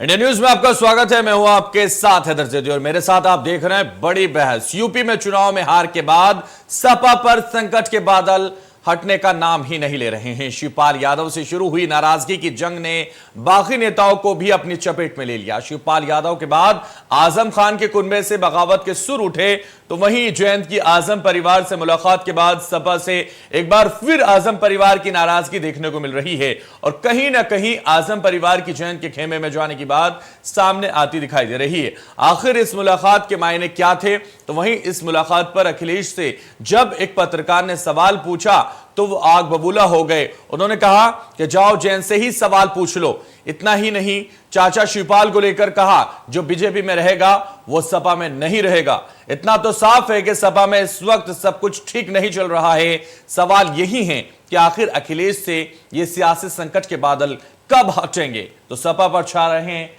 India news में आपका स्वागत है। मैं हूं आपके साथ हैदर जैदी और मेरे साथ आप देख रहे हैं बड़ी बहस। यूपी में चुनाव में हार के बाद सपा पर संकट के बादल हटने का नाम ही नहीं ले रहे हैं। शिवपाल यादव से शुरू हुई नाराजगी की जंग ने बाकी नेताओं को भी अपनी चपेट में ले लिया। शिवपाल यादव के बाद आजम खान के कुनबे से बगावत के सुर उठे, तो वहीं जयंत की आजम परिवार से मुलाकात के बाद सपा से एक बार फिर आजम परिवार की नाराजगी देखने को मिल रही है और कहीं ना कहीं आजम परिवार की जयंत के खेमे में जाने की बात सामने आती दिखाई दे रही है। आखिर इस मुलाकात के मायने क्या थे? तो वहीं इस मुलाकात पर अखिलेश से जब एक पत्रकार ने सवाल पूछा तो वो आग बबूला हो गए। उन्होंने कहा कि जाओ जयंत से ही सवाल पूछ लो। इतना ही नहीं, चाचा शिवपाल को लेकर कहा जो बीजेपी में रहेगा वो सपा में नहीं रहेगा। इतना तो साफ है कि सपा में इस वक्त सब कुछ ठीक नहीं चल रहा है। सवाल यही है कि आखिर अखिलेश से ये सियासी संकट के बादल कब हटेंगे। तो सपा पर छा रहे हैं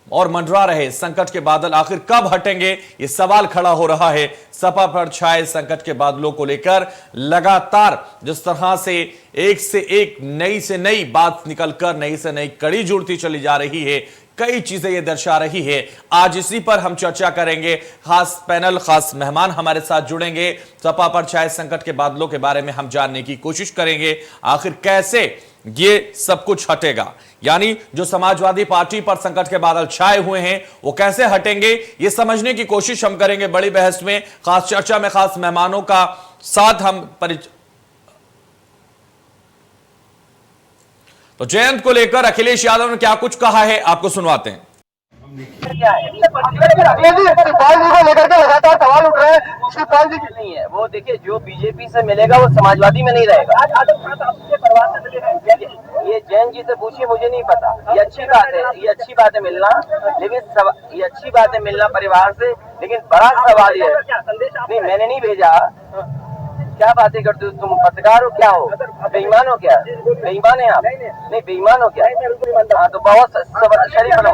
और मंडरा रहे संकट के बादल आखिर कब हटेंगे, ये सवाल खड़ा हो रहा है। सपा पर छाए संकट के बादलों को लेकर लगातार जिस तरह से एक नई से नई बात निकलकर नई से नई कड़ी जुड़ती चली जा रही है, कई चीजें ये दर्शा रही है। आज इसी पर हम चर्चा करेंगे। खास पैनल, खास मेहमान हमारे साथ जुड़ेंगे। सपा पर छाए संकट के बादलों के बारे में हम जानने की कोशिश करेंगे, आखिर कैसे ये सब कुछ हटेगा। यानी जो समाजवादी पार्टी पर संकट के बादल छाए हुए हैं वो कैसे हटेंगे, ये समझने की कोशिश हम करेंगे बड़ी बहस में। खास चर्चा में खास मेहमानों का साथ हम तो जयंत को लेकर अखिलेश यादव ने क्या कुछ कहा है, आपको सुनवाते हैं। शिवपाल जी को लेकर के लगातार सवाल उठ रहे हैं। शिवपाल जी की नहीं है वो, देखिए जो बीजेपी से मिलेगा वो समाजवादी में नहीं रहेगा। ये जैन जी से पूछिए, मुझे नहीं पता। ये अच्छी बात है, ये अच्छी बात है मिलना, लेकिन ये अच्छी बात है मिलना परिवार से, लेकिन बड़ा सवाल ये नहीं, मैंने नहीं भेजा। क्या बातें करते हो तुम? पत्रकार हो क्या हो? बेईमान हो क्या? बेईमान है आप? नहीं बेईमान हो क्या? हाँ तो बहुत शरीफ बनो।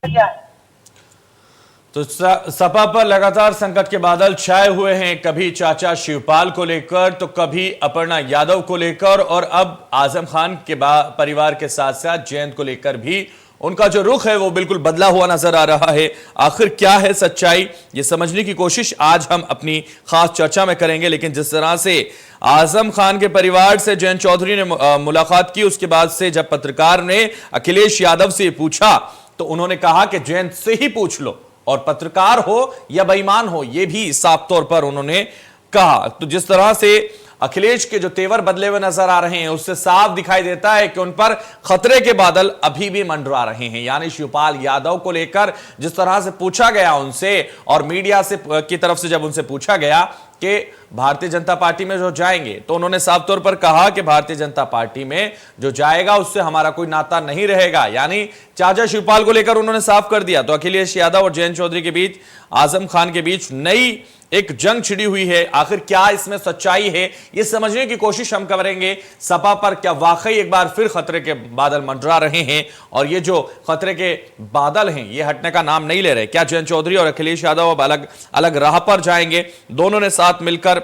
क्या है तो सपा पर लगातार संकट के बादल छाए हुए हैं, कभी चाचा शिवपाल को लेकर तो कभी अपर्णा यादव को लेकर और अब आजम खान के परिवार के साथ साथ जयंत को लेकर भी उनका जो रुख है वो बिल्कुल बदला हुआ नजर आ रहा है। आखिर क्या है सच्चाई, ये समझने की कोशिश आज हम अपनी खास चर्चा में करेंगे। लेकिन जिस तरह से आजम खान के परिवार से जयंत चौधरी ने मुलाकात की, उसके बाद से जब पत्रकार ने अखिलेश यादव से पूछा तो उन्होंने कहा कि जयंत से ही पूछ लो, और पत्रकार हो या बेईमान हो ये भी साफ तौर पर उन्होंने कहा। तो जिस तरह से अखिलेश के जो तेवर बदले हुए नजर आ रहे हैं उससे साफ दिखाई देता है कि उन पर खतरे के बादल अभी भी मंडरा रहे हैं। यानी शिवपाल यादव को लेकर जिस तरह से पूछा गया उनसे, और मीडिया से की तरफ से जब उनसे पूछा गया कि भारतीय जनता पार्टी में जो जाएंगे, तो उन्होंने साफ तौर पर कहा कि भारतीय जनता पार्टी में जो जाएगा उससे हमारा कोई नाता नहीं रहेगा। यानी चाचा शिवपाल को लेकर उन्होंने साफ कर दिया। तो अखिलेश यादव और जयंत चौधरी के बीच, आजम खान के बीच नई एक जंग छिड़ी हुई है। आखिर क्या इसमें सच्चाई है, ये समझने की कोशिश हम करेंगे। सपा पर क्या वाकई एक बार फिर खतरे के बादल मंडरा रहे हैं और ये जो खतरे के बादल हैं ये हटने का नाम नहीं ले रहे? क्या जयंत चौधरी और अखिलेश यादव अब अलग अलग राह पर जाएंगे? दोनों ने साथ मिलकर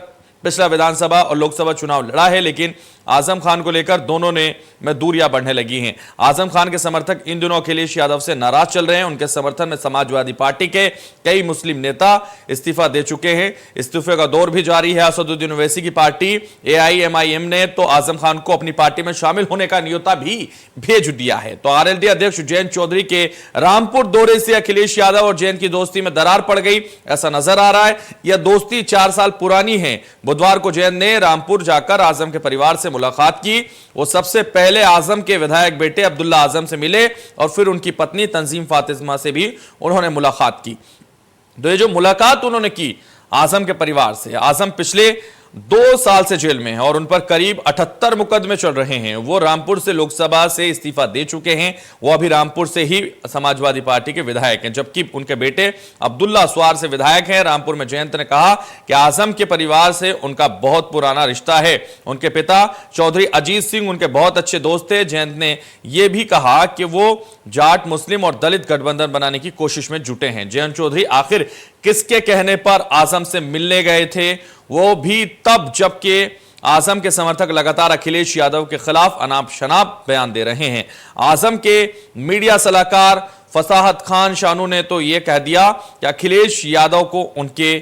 पिछला विधानसभा और लोकसभा चुनाव लड़ा है, लेकिन आजम खान को लेकर दोनों में दूरियां बढ़ने लगी हैं। आजम खान के समर्थक इन दिनों अखिलेश यादव से नाराज चल रहे हैं। उनके समर्थन में समाजवादी पार्टी के कई मुस्लिम नेता इस्तीफा दे चुके हैं। इस्तीफे का दौर भी जारी है। असदुद्दीन ओवैसी की पार्टी AIMIM ने तो आजम खान को अपनी पार्टी में शामिल होने का न्योता भी भेज दिया है। तो RLD अध्यक्ष जयंत चौधरी के रामपुर दौरे से अखिलेश यादव और जयंत की दोस्ती में दरार पड़ गई, ऐसा नजर आ रहा है। यह दोस्ती 4 साल पुरानी है। बुधवार को जयंत ने रामपुर जाकर आजम के परिवार से मुलाकात की। वो सबसे पहले आजम के विधायक बेटे अब्दुल्ला आजम से मिले और फिर उनकी पत्नी तंजीम फातिमा से भी उन्होंने मुलाकात की। तो ये जो मुलाकात उन्होंने की आजम के परिवार से, आजम पिछले 2 साल से जेल में है और उन पर करीब 78 मुकदमे चल रहे हैं। वो रामपुर से लोकसभा से इस्तीफा दे चुके हैं। वो अभी रामपुर से ही समाजवादी पार्टी के विधायक हैं, जबकि उनके बेटे अब्दुल्ला स्वार से विधायक हैं। रामपुर में जयंत ने कहा कि आजम के परिवार से उनका बहुत पुराना रिश्ता है। उनके पिता चौधरी अजीत सिंह उनके बहुत अच्छे दोस्त थे। जयंत ने यह भी कहा कि वो जाट, मुस्लिम और दलित गठबंधन बनाने की कोशिश में जुटे हैं। जयंत चौधरी आखिर किसके कहने पर आजम से मिलने गए थे? वो भी तब जबकि आजम के समर्थक लगातार अखिलेश यादव के खिलाफ अनाप शनाप बयान दे रहे हैं। आजम के मीडिया सलाहकार फसाहत खान शानू ने तो यह कह दिया कि अखिलेश यादव को उनके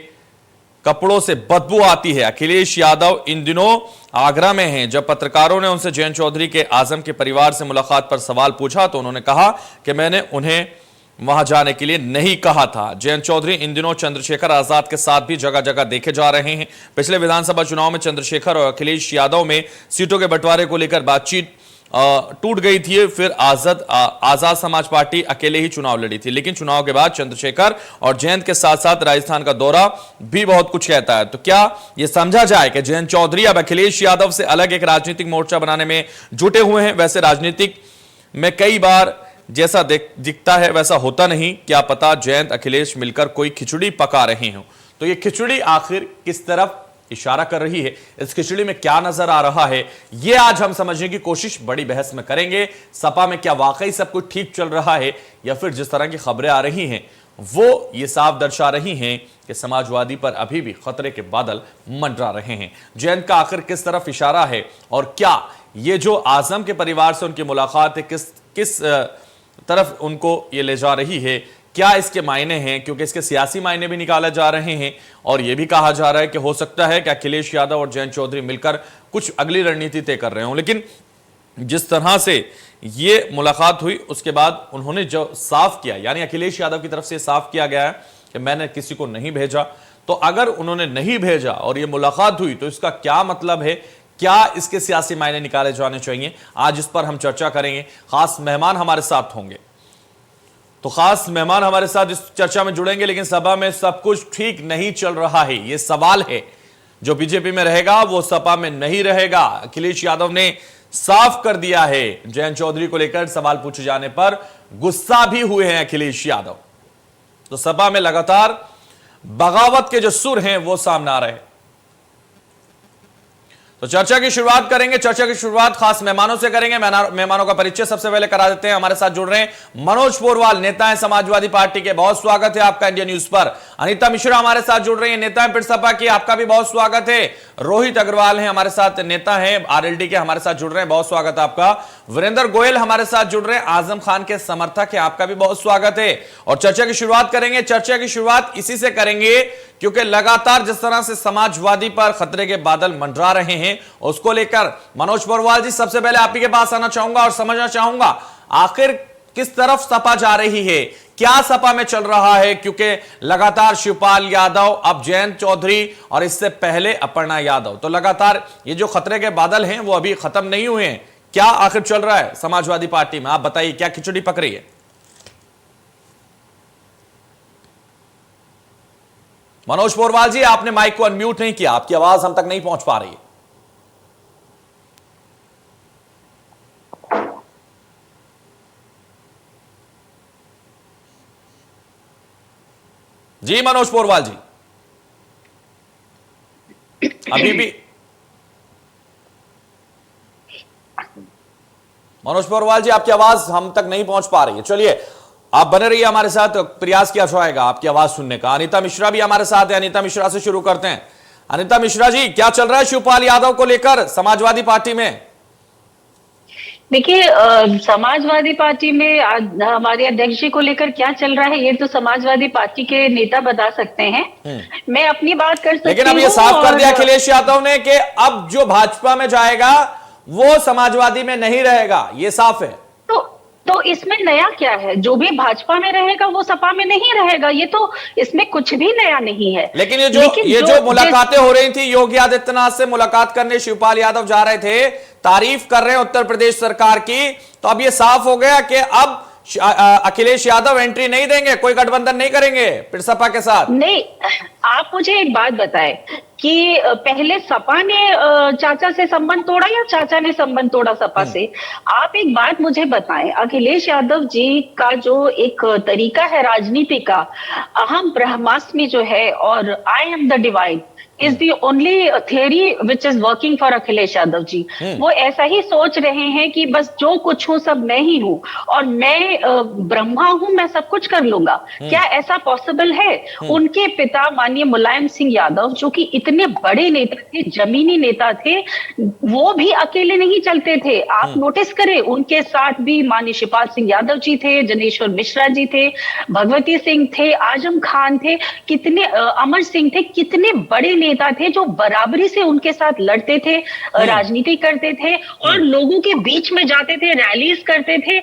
कपड़ों से बदबू आती है। अखिलेश यादव इन दिनों आगरा में हैं। जब पत्रकारों ने उनसे जयंत चौधरी के आजम के परिवार से मुलाकात पर सवाल पूछा तो उन्होंने कहा कि मैंने उन्हें वहां जाने के लिए नहीं कहा था। जयंत चौधरी इन दिनों चंद्रशेखर आजाद के साथ भी जगह जगह देखे जा रहे हैं। पिछले विधानसभा चुनाव में चंद्रशेखर और अखिलेश यादव में सीटों के बंटवारे को लेकर बातचीत टूट गई थी। फिर आजाद समाज पार्टी अकेले ही चुनाव लड़ी थी, लेकिन चुनाव के बाद चंद्रशेखर और जयंत के साथ साथ राजस्थान का दौरा भी बहुत कुछ कहता है। तो क्या यह समझा जाए कि जयंत चौधरी अब अखिलेश यादव से अलग एक राजनीतिक मोर्चा बनाने में जुटे हुए हैं? वैसे राजनीतिक में कई बार जैसा दिखता है वैसा होता नहीं। क्या पता जयंत अखिलेश मिलकर कोई खिचड़ी पका रहे हो। तो ये खिचड़ी आखिर किस तरफ इशारा कर रही है, इस खिचड़ी में क्या नजर आ रहा है, यह आज हम समझने की कोशिश बड़ी बहस में करेंगे। सपा में क्या वाकई सब कुछ ठीक चल रहा है या फिर जिस तरह की खबरें आ रही हैं वो ये साफ दर्शा रही हैं कि समाजवादी पर अभी भी खतरे के बादल मंडरा रहे हैं। जयंत का आखिर किस तरफ इशारा है और क्या ये जो आजम के परिवार से उनकी मुलाकात है किस तरफ उनको ये ले जा रही है, क्या इसके मायने हैं? क्योंकि इसके सियासी मायने भी निकाले जा रहे हैं और यह भी कहा जा रहा है कि हो सकता है कि अखिलेश यादव और जयंत चौधरी मिलकर कुछ अगली रणनीति तय कर रहे हों। लेकिन जिस तरह से ये मुलाकात हुई उसके बाद उन्होंने जो साफ किया, यानी अखिलेश यादव की तरफ से साफ किया गया है कि मैंने किसी को नहीं भेजा। तो अगर उन्होंने नहीं भेजा और ये मुलाकात हुई तो इसका क्या मतलब है, क्या इसके सियासी मायने निकाले जाने चाहिए? आज इस पर हम चर्चा करेंगे। खास मेहमान हमारे साथ होंगे, तो खास मेहमान हमारे साथ इस चर्चा में जुड़ेंगे। लेकिन सपा में सब कुछ ठीक नहीं चल रहा है, यह सवाल है। जो बीजेपी में रहेगा वो सपा में नहीं रहेगा। अखिलेश यादव ने साफ कर दिया है। जयंत चौधरी को लेकर सवाल पूछे जाने पर गुस्सा भी हुए हैं अखिलेश यादव। तो सपा में लगातार बगावत के जो सुर हैं वो सामने आ रहे हैं। तो चर्चा की शुरुआत करेंगे। चर्चा की शुरुआत खास मेहमानों से करेंगे। मेहमानों का परिचय सबसे पहले करा देते हैं। हमारे साथ जुड़ रहे हैं मनोज पोरवाल, नेता है समाजवादी पार्टी के, बहुत स्वागत है आपका इंडिया न्यूज पर। अनीता मिश्रा हमारे साथ जुड़ रही है, नेता है सपा की, आपका भी बहुत स्वागत है। रोहित अग्रवाल हैं हमारे साथ, नेता हैं आरएलडी के, हमारे साथ जुड़ रहे हैं, बहुत स्वागत है आपका। वीरेंद्र गोयल हमारे साथ जुड़ रहे हैं, आजम खान के समर्थक है, आपका भी बहुत स्वागत है। और चर्चा की शुरुआत करेंगे। चर्चा की शुरुआत इसी से करेंगे क्योंकि लगातार जिस तरह से समाजवादी पर खतरे के बादल मंडरा रहे हैं उसको लेकर मनोज पोरवाल जी, सबसे पहले आप ही के पास आना चाहूंगा और समझना चाहूंगा आखिर किस तरफ सपा जा रही है, क्या सपा में चल रहा है? क्योंकि लगातार शिवपाल यादव, अब जयंत चौधरी और इससे पहले अपर्णा यादव, तो लगातार ये जो खतरे के बादल हैं वो अभी खत्म नहीं हुए हैं। क्या आखिर चल रहा है समाजवादी पार्टी में, आप बताइए, क्या खिचड़ी पक रही है? मनोज पोरवाल जी, आपने माइक को अनम्यूट नहीं किया, आपकी आवाज हम तक नहीं पहुंच पा रही है। जी मनोज पोरवाल जी, अभी भी मनोज पोरवाल जी आपकी आवाज हम तक नहीं पहुंच पा रही है। चलिए आप बने रहिए हमारे साथ, प्रयास किया जाएगा आपकी आवाज सुनने का। अनीता मिश्रा भी हमारे साथ है, अनीता मिश्रा से शुरू करते हैं। अनीता मिश्रा जी, क्या चल रहा है शिवपाल यादव को लेकर समाजवादी पार्टी में? देखिए, समाजवादी पार्टी में हमारे अध्यक्ष जी को लेकर क्या चल रहा है ये तो समाजवादी पार्टी के नेता बता सकते हैं। मैं अपनी बात कर सकती हूँ। लेकिन अब ये साफ कर दिया अखिलेश यादव ने कि अब जो भाजपा में जाएगा वो समाजवादी में नहीं रहेगा, ये साफ है। तो इसमें नया क्या है? जो भी भाजपा में रहेगा वो सपा में नहीं रहेगा, ये तो इसमें कुछ भी नया नहीं है। लेकिन ये जो मुलाकातें हो रही थी, योगी आदित्यनाथ से मुलाकात करने शिवपाल यादव जा रहे थे, तारीफ कर रहे हैं उत्तर प्रदेश सरकार की, तो अब ये साफ हो गया कि अब अखिलेश यादव एंट्री नहीं देंगे, कोई गठबंधन नहीं करेंगे फिर सपा के साथ। नहीं, आप मुझे एक बात बताएं कि पहले सपा ने चाचा से संबंध तोड़ा या चाचा ने संबंध तोड़ा सपा से? आप एक बात मुझे बताएं, अखिलेश यादव जी का जो एक तरीका है राजनीति का, अहम ब्रह्मास्मि जो है और I am the divine, is the only theory which is working for Akhilesh Yadav ji. वो ऐसा ही सोच रहे हैं कि बस जो कुछ हूं सब मैं ही हूं और मैं ब्रह्मा हूं, मैं सब कुछ कर लूंगा। क्या ऐसा पॉसिबल है? उनके पिता माननीय मुलायम सिंह यादव, जो कि इतने बड़े नेता थे, जमीनी नेता थे, वो भी अकेले नहीं चलते थे। आप नोटिस करें, उनके साथ भी माननीय शिवपाल सिंह यादव जी थे, जनेश्वर मिश्रा जी थे, भगवती सिंह थे, आजम खान थे, कितने अमर सिंह थे, कितने बड़े नेता थे जो बराबरी से उनके साथ लड़ते थे, राजनीति करते थे और लोगों के बीच में जाते थे, रैलीज करते थे,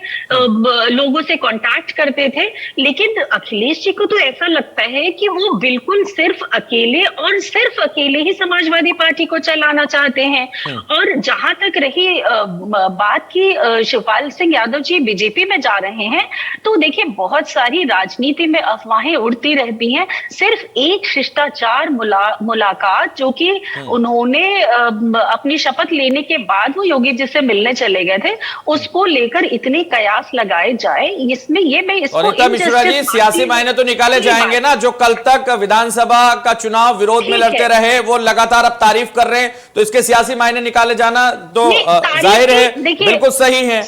लोगों से कांटेक्ट करते थे। लेकिन अखिलेश जी को तो ऐसा लगता है कि वो बिल्कुल सिर्फ अकेले और सिर्फ अकेले ही समाजवादी पार्टी को चलाना चाहते हैं। और जहां तक रही बात की शिवपाल सिंह यादव जी बीजेपी में जा रहे हैं, तो देखिए बहुत सारी राजनीति में अफवाहें उड़ती रहती हैं। सिर्फ एक शिष्टाचार मुलाकात जो कि उन्होंने अपनी शपथ लेने के बाद वो योगी जी से मिलने चले गए थे, उसको लेकर इतने कयास लगाए जाए, इसमें ये मैं इसको और रीता मिश्रा जी, सियासी मायने तो निकाले जाएंगे ना। जो कल तक विधानसभा का चुनाव विरोध में लड़ते रहे, वो लगातार अब तारीफ कर रहे हैं, तो इसके सियासी मायने निकाले जाना तो जाहिर है बिल्कुल सही है।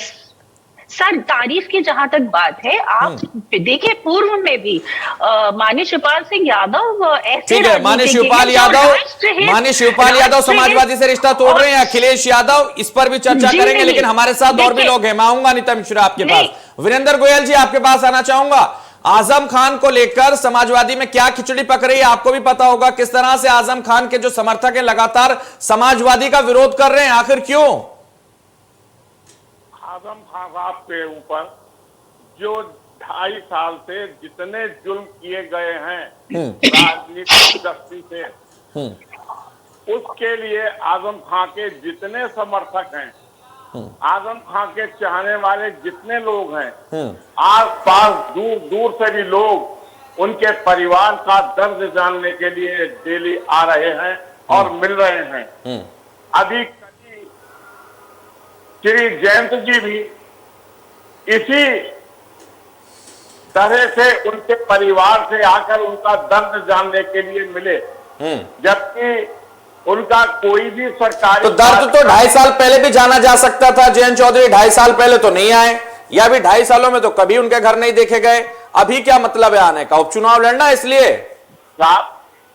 सर, तारीफ की जहां तक बात है, आप देखिए पूर्व में भी माननीय शिवपाल सिंह यादव ऐसे, ठीक है, माननीय शिवपाल यादव समाजवादी से रिश्ता तोड़ रहे हैं, अखिलेश यादव, इस पर भी चर्चा करेंगे। लेकिन हमारे साथ और भी लोग हैं। मैं आऊंगा नीता मिश्रा आपके पास। वीरेंद्र गोयल जी, आपके पास आना चाहूंगा। आजम खान को लेकर समाजवादी में क्या खिचड़ी पक रही है, आपको भी पता होगा। किस तरह से आजम खान के जो समर्थक हैं लगातार समाजवादी का विरोध कर रहे हैं, आखिर क्यों? आजम खान साहब के ऊपर जो 2.5 साल से जितने जुल्म किए गए हैं राजनीतिक दृष्टि से, उसके लिए आजम खान के जितने समर्थक हैं, आजम खान के चाहने वाले जितने लोग हैं, आस पास दूर दूर से भी लोग उनके परिवार का दर्द जानने के लिए डेली आ रहे हैं और मिल रहे हैं। अभी श्री जयंत जी भी इसी तरह से उनके परिवार से आकर उनका दर्द जानने के लिए मिले, जबकि उनका कोई भी सरकारी, तो दर्द तो 2.5 साल पहले भी जाना जा सकता था। जयंत चौधरी 2.5 साल पहले तो नहीं आए, या भी 2.5 सालों में तो कभी उनके घर नहीं देखे गए। अभी क्या मतलब है आने का? उपचुनाव लड़ना इसलिए?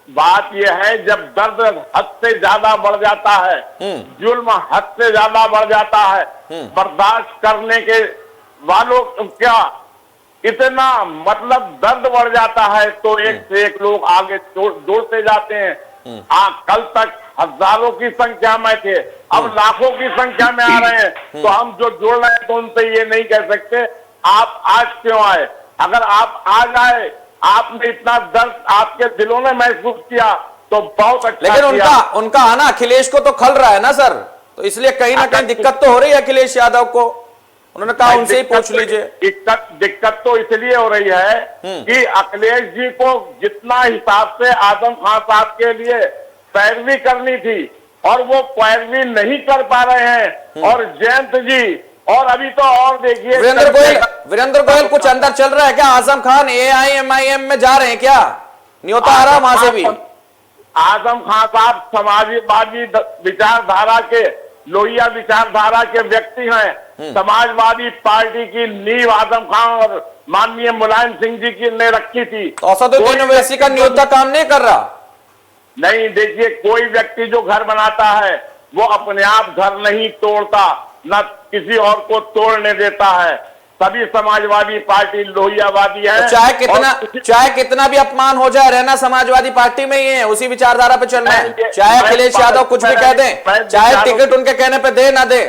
बात यह है, जब दर्द हद से ज्यादा बढ़ जाता है, जुल्म हद से ज्यादा बढ़ जाता है, बर्दाश्त करने के वालों क्या इतना मतलब दर्द बढ़ जाता है, तो एक से एक लोग आगे जोड़ते जाते हैं। कल तक हजारों की संख्या में थे, अब लाखों की संख्या में आ रहे हैं। तो हम जो जोड़ रहे हैं तो उनसे ये नहीं कह सकते आप आज क्यों आए। अगर आप आज आए, आपने इतना दर्द आपके दिलों में महसूस किया तो बहुत अच्छा। लेकिन उनका आना अखिलेश को तो खल रहा है ना सर, तो इसलिए कहीं ना कहीं दिक्कत तो हो रही है अखिलेश यादव को। उन्होंने कहा उनसे ही पूछ लीजिए। दिक्कत तो इसलिए हो रही है कि अखिलेश जी को जितना हिसाब से आजम खान साहब के लिए पैरवी करनी थी और वो पैरवी नहीं कर पा रहे हैं, और जयंत जी, और अभी तो और देखिए वीरेंद्र गोयल कुछ अंदर चल रहा है क्या? आजम खान AIMIM में जा रहे हैं क्या? न्योता आ रहा वहां से भी। आजम खान साहब समाजवादी विचारधारा के, लोहिया विचारधारा के व्यक्ति हैं। समाजवादी पार्टी की नींव आजम खान और माननीय मुलायम सिंह जी की ने रखी थी। तो असदुद्दीन ओवैसी का न्योता काम नहीं कर रहा? नहीं, देखिए कोई व्यक्ति जो घर बनाता है वो अपने आप घर नहीं तोड़ता, न किसी और को तोड़ने देता है। सभी समाजवादी पार्टी लोहियावादी है। तो चाहे कितना भी अपमान हो जाए, रहना समाजवादी पार्टी में ही है, उसी विचारधारा पे चलना है। चाहे अखिलेश यादव कुछ भी कह दें, चाहे टिकट उनके कहने पे दे ना दे,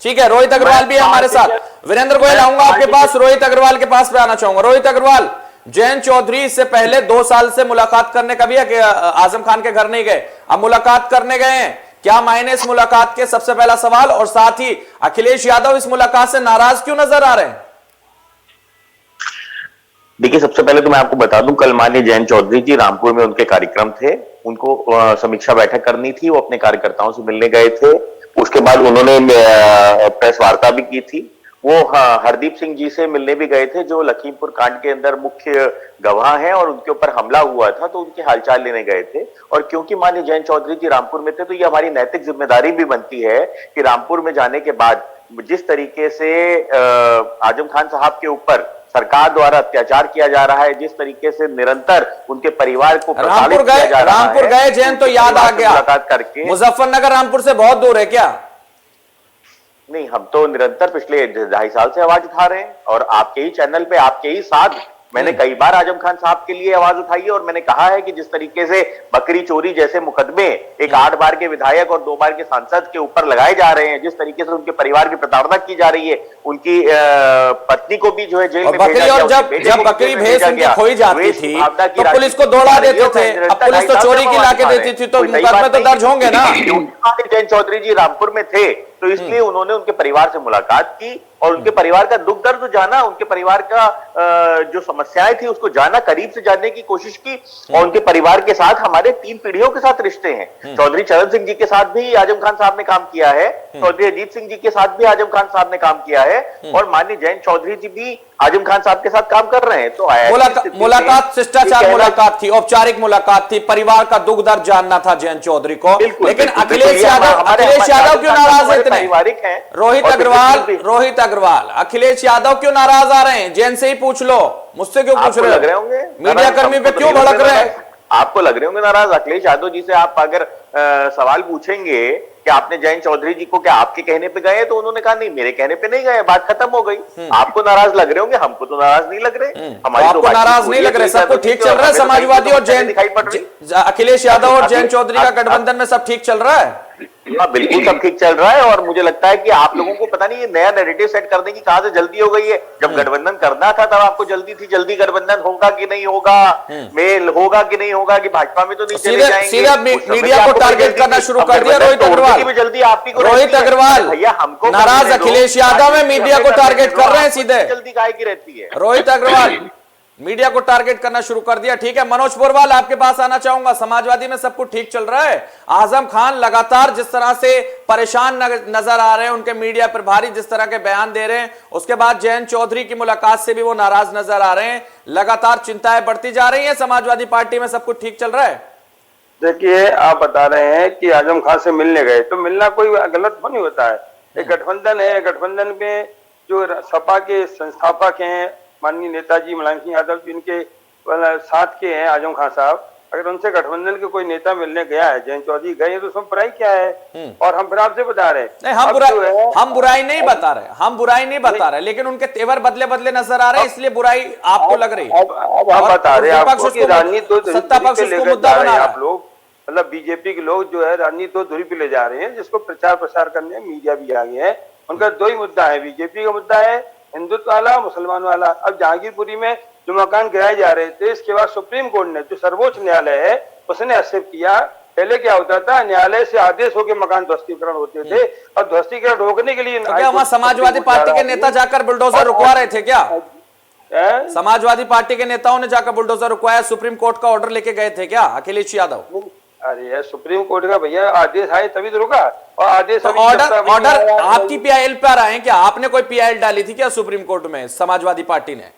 ठीक है। रोहित अग्रवाल भी है हमारे साथ। वीरेंद्र गोयल, आऊंगा आपके पास। रोहित अग्रवाल के पास पे आना चाहूंगा। रोहित अग्रवाल, जयंत चौधरी इससे पहले 2 साल से मुलाकात करने का भी है कि आजम खान के घर नहीं गए, अब मुलाकात करने गए हैं। क्या मायने इस मुलाकात के? सबसे पहला सवाल। और साथ ही अखिलेश यादव इस मुलाकात से नाराज क्यों नजर आ रहे हैं? देखिए, सबसे पहले तो मैं आपको बता दूं, कल माननीय जयंत चौधरी जी रामपुर में उनके कार्यक्रम थे, उनको समीक्षा बैठक करनी थी, वो अपने कार्यकर्ताओं से मिलने गए थे। उसके बाद उन्होंने प्रेस वार्ता भी की थी वो हाँ हरदीप सिंह जी से मिलने भी गए थे, जो लखीमपुर कांड के अंदर मुख्य गवाह हैं और उनके ऊपर हमला हुआ था, तो उनके हालचाल लेने गए थे। और क्योंकि माननीय जयंत चौधरी जी रामपुर में थे, तो ये हमारी नैतिक जिम्मेदारी भी बनती है कि रामपुर में जाने के बाद जिस तरीके से आजम खान साहब के ऊपर सरकार द्वारा अत्याचार किया जा रहा है, जिस तरीके से निरंतर उनके परिवार को रामपुर गए जैन, तो याद आ गया मुलाकात करके। मुजफ्फरनगर रामपुर से बहुत दूर है क्या? नहीं, हम तो निरंतर पिछले 2.5 साल से आवाज उठा रहे हैं और आपके ही चैनल पे, आपके ही साथ मैंने कई बार आजम खान साहब के लिए आवाज उठाई है और मैंने कहा है कि जिस तरीके से बकरी चोरी जैसे मुकदमे एक 8 बार के विधायक और 2 बार के सांसद के ऊपर लगाए जा रहे हैं, जिस तरीके से उनके परिवार की प्रताड़ना की जा रही है, उनकी पत्नी को भी जो है जेल में भेजा गया। और जब बकरी भैंस उनकी खोई जाती थी तो पुलिस को दौड़ा देते थे, अब पुलिस तो चोरी की लाके देती थी, तो मुकदमे तो दर्ज होंगे ना। जयंत चौधरी जी रामपुर में थे तो इसलिए उन्होंने उनके परिवार से मुलाकात की और उनके परिवार का दुख दर्द जाना, उनके परिवार का जो समस्याएं थी उसको जाना, करीब से जानने की कोशिश की। और उनके परिवार के साथ हमारे 3 पीढ़ियों के साथ रिश्ते हैं। चौधरी चरण सिंह जी के साथ भी आजम खान साहब ने काम किया है, चौधरी अजीत सिंह जी के साथ भी आजम खान साहब ने काम किया है और माननीय जयंत चौधरी जी भी आजम खान साहब के साथ काम कर रहे हैं। तो मुलाकात शिष्टाचार मुलाकात थी, औपचारिक मुलाकात थी, परिवार का दुख दर्द जानना था जयंत चौधरी को। लेकिन अखिलेश यादव क्यों नाराज है इतने? पारिवारिक हैं रोहित अग्रवाल अखिलेश यादव क्यों नाराज आ रहे हैं? जैन से ही पूछ लो, मुझसे क्यों पूछ रहे लग रहे होंगे? मीडिया कर्मी पे क्यों भड़क रहे हैं? आपको लग रहे होंगे नाराज। अखिलेश यादव जी से आप अगर सवाल पूछेंगे कि आपने जयंत चौधरी जी को क्या आपके कहने पे गए, तो उन्होंने कहा नहीं, मेरे कहने पे नहीं गए, बात खत्म हो गई। आपको नाराज लग रहे होंगे, हमको तो नाराज नहीं लग रहे। हमारी आपको नाराज नहीं लग रहे, सब कुछ ठीक चल रहा है। समाजवादी और जयंत अखिलेश यादव और जयंत चौधरी का गठबंधन में सब ठीक चल रहा है। हाँ बिल्कुल सब ठीक चल रहा है और मुझे लगता है कि आप लोगों को पता नहीं ये नया नैरेटिव सेट करने की कहां से जल्दी हो गई है। जब गठबंधन करना था तब आपको जल्दी थी, जल्दी गठबंधन होगा कि नहीं होगा, मेल होगा कि नहीं होगा, कि भाजपा में तो नहीं चले जाएंगे। सीधा मीडिया को टारगेट करना शुरू कर दिया रोहित अग्रवाल। जल्दी आपकी रोहित अग्रवाल भैया हमको नाराज अखिलेश यादव है, मीडिया को टारगेट कर रहे हैं सीधे। जल्दी काहे की रहती है? रोहित अग्रवाल मीडिया को टारगेट करना शुरू कर दिया। ठीक है, मनोज पोरवाल आपके पास आना चाहूंगा। समाजवादी में सब कुछ ठीक चल रहा है। आजम खान लगातार जिस तरह से परेशान नजर आ रहे हैं, उनके मीडिया प्रभारी जिस तरह के बयान दे रहे हैं, उसके बाद जयंत चौधरी की मुलाकात से भी वो नाराज नजर आ रहे हैं। लगातार चिंताएं बढ़ती जा रही हैं। समाजवादी पार्टी में सब कुछ ठीक चल रहा है? देखिए, आप बता रहे हैं कि आजम खान से मिलने गए, तो मिलना कोई गलत नहीं होता है। एक गठबंधन है, गठबंधन में जो सपा के संस्थापक हैं माननीय नेताजी मुलायम सिंह यादव जी, इनके साथ के हैं आजम खान साहब, अगर उनसे गठबंधन के कोई नेता मिलने गया है, जयंत चौधरी गए, तो उसमें बुराई क्या है? और हम फिर आपसे बता रहे हैं, हम बुराई नहीं बता रहे, लेकिन उनके तेवर बदले बदले नजर आ रहे हैं, इसलिए बुराई आपको लग रही है। अब हम बता रहे हैं आपको कि राजनीति सत्ता पक्ष उसको मुद्दा बना रहा है। आप लोग मतलब बीजेपी के लोग जो है राजनीति दो धुरी पे ले जा रहे हैं, जिसको प्रचार प्रसार करने मीडिया भी आ गए हैं। उनका 2 ही मुद्दा है, बीजेपी का मुद्दा है हिंदुत्व वाला, मुसलमान वाला। अब जहांगीरपुरी में जो मकान गिराए जा रहे थे, इसके बाद सुप्रीम कोर्ट ने, जो सर्वोच्च न्यायालय है, उसने एक्सेप्ट किया। पहले क्या होता था, न्यायालय से आदेश होकर मकान ध्वस्तीकरण होते थे, और ध्वस्तीकरण रोकने के लिए क्या वहां समाजवादी पार्टी के नेता जाकर बुलडोजर रुकवा रहे थे क्या? समाजवादी पार्टी के नेताओं ने जाकर बुलडोजर रुकवाया, सुप्रीम कोर्ट का ऑर्डर लेके गए थे क्या अखिलेश यादव? अरे यार, सुप्रीम कोर्ट का भैया आदेश आए तभी तो रुका, और आदेश ऑर्डर आपकी पीआईएल पर आए क्या? आपने कोई पीआईएल डाली थी क्या सुप्रीम कोर्ट में समाजवादी पार्टी ने?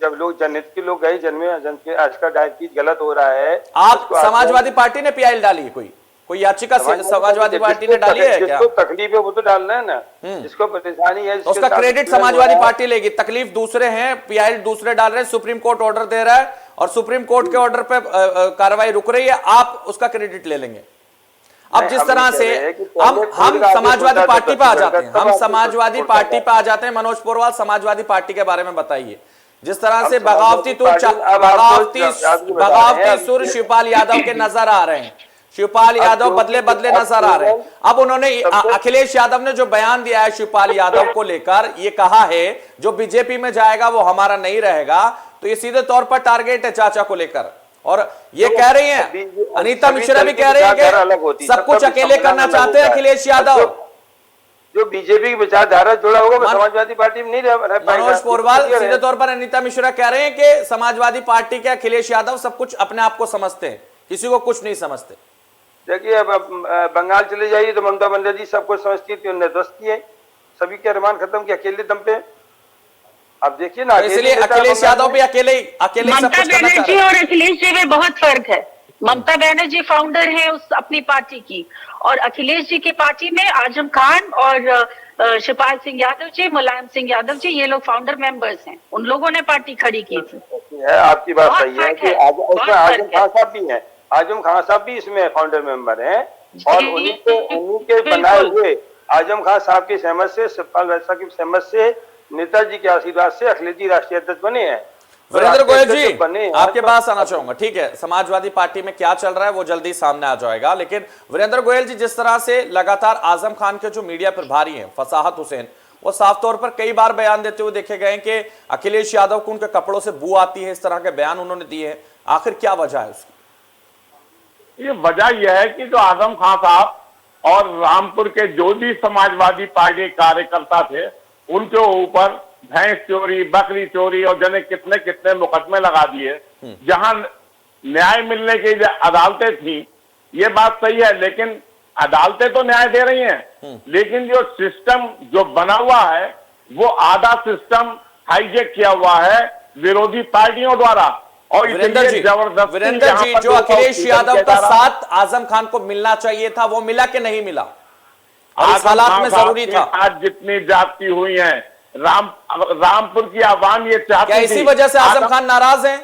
जब लोग जनहित के लोग गए, जन के आज का डायरेक्ट गलत हो रहा है, आप समाजवादी पार्टी ने पीआईएल डाली है? कोई याचिका समाजवादी पार्टी ने डाली है क्या? जिसको तकलीफ है वो तो डालना है ना, जिसको परेशानी है उसका क्रेडिट समाजवादी पार्टी लेगी। तकलीफ दूसरे हैं, पीआईएल दूसरे डाल रहे हैं, सुप्रीम कोर्ट ऑर्डर दे रहा है और सुप्रीम कोर्ट के ऑर्डर पे कार्रवाई रुक रही है, आप उसका क्रेडिट ले लेंगे। अब जिस तरह से हम समाजवादी पार्टी पे आ जाते हैं, हम समाजवादी पार्टी पे आ जाते हैं। मनोज पोरवाल, समाजवादी पार्टी के बारे में बताइए। जिस तरह से बगावती सुर शिवपाल यादव के नजर आ रहे हैं, शिवपाल यादव बदले बदले नजर आ रहे हैं। अब उन्होंने अखिलेश यादव ने जो बयान दिया है शिवपाल यादव को लेकर, ये कहा है जो बीजेपी में जाएगा वो हमारा नहीं रहेगा, तो ये सीधे तौर पर टारगेट है चाचा को लेकर। और ये कह रही हैं अनीता मिश्रा भी कह रही है कि सब कुछ अकेले करना चाहते हैं अखिलेश यादव। जो बीजेपी की विचारधारा जुड़ा होगा वो समाजवादी पार्टी में नहीं रह पाएगा। मनोज पोरवाल सीधे तौर पर अनीता मिश्रा कह रहे हैं कि समाजवादी पार्टी के अखिलेश यादव सब कुछ अपने आप को समझते हैं, किसी को कुछ नहीं समझते। देखिए, अब बंगाल चले जाइए तो ममता बनर्जी सब कुछ समझती थी, उन्होंने ध्वस्त किए। सभी के अरमान खत्म किए अकेले दम पे। अब देखिए ना, तो इसलिए अखिलेश यादव भी अकेले सब ममता कुछ करना चाह बनर्जी रहे हैं। और अखिलेश जी में बहुत फर्क है। ममता बनर्जी फाउंडर है उस अपनी पार्टी की, और अखिलेश जी की पार्टी में आजम खान और शिवपाल सिंह यादव जी, मुलायम सिंह यादव जी, ये लोग फाउंडर मेंबर्स हैं। उन लोगों ने पार्टी खड़ी की थी। है आपकी बात बहुत सही है फर्क कि है, उसमें बहुत आजम फर्क खान है। साहब भी हैं, आजम खान साहब भी इसमें फाउंडर मेंबर हैं, और जी, उन्हीं के बिल्कुल। बनाए हुए आजम खान साहब की सहमत से, शिवपाल वैसा की सहमत से, नेताजी के आशीर्वाद से अखिलेश जी राष्ट्रीय अध्यक्ष बने हैं। वीरेंद्र गोयल जी, बने हैं, आपके तो- पास आना चाहूंगा। ठीक है, समाजवादी पार्टी में क्या चल रहा है वो जल्दी सामने आ जाएगा, लेकिन वीरेंद्र गोयल जी, जिस तरह से लगातार आजम खान के जो मीडिया प्रभारी हैं फसाहत हुसैन, वो साफ तौर पर कई बार बयान देते हुए देखे गए कि अखिलेश यादव को उनके कपड़ों से बू आती है, इस तरह के बयान उन्होंने दिए हैं। आखिर क्या वजह है उसकी? ये वजह यह है कि जो आजम खान साहब और रामपुर के जो भी समाजवादी पार्टी कार्यकर्ता थे, उनके ऊपर भैंस चोरी, बकरी चोरी और जने कितने कितने मुकदमे लगा दिए। जहां न्याय मिलने की जो अदालतें थी, ये बात सही है, लेकिन अदालतें तो न्याय दे रही हैं, लेकिन जो सिस्टम जो बना हुआ है वो आधा सिस्टम हाईजेक किया हुआ है विरोधी पार्टियों द्वारा। और वीरेंद्र जी, जबरदस्ती वीरेंद्र यहाँ जी, पर जो लोगों को अखिलेश यादव का किया जा रहा है। साथ आजम खान को मिलना चाहिए था, वो मिला कि नहीं मिला? और इस आजम हालात खान में साहब जरूरी के था। साथ जितनी जाति हुई है, रामपुर की आवाम ये चाहती क्या थी। इसी वजह से आजम खान नाराज है?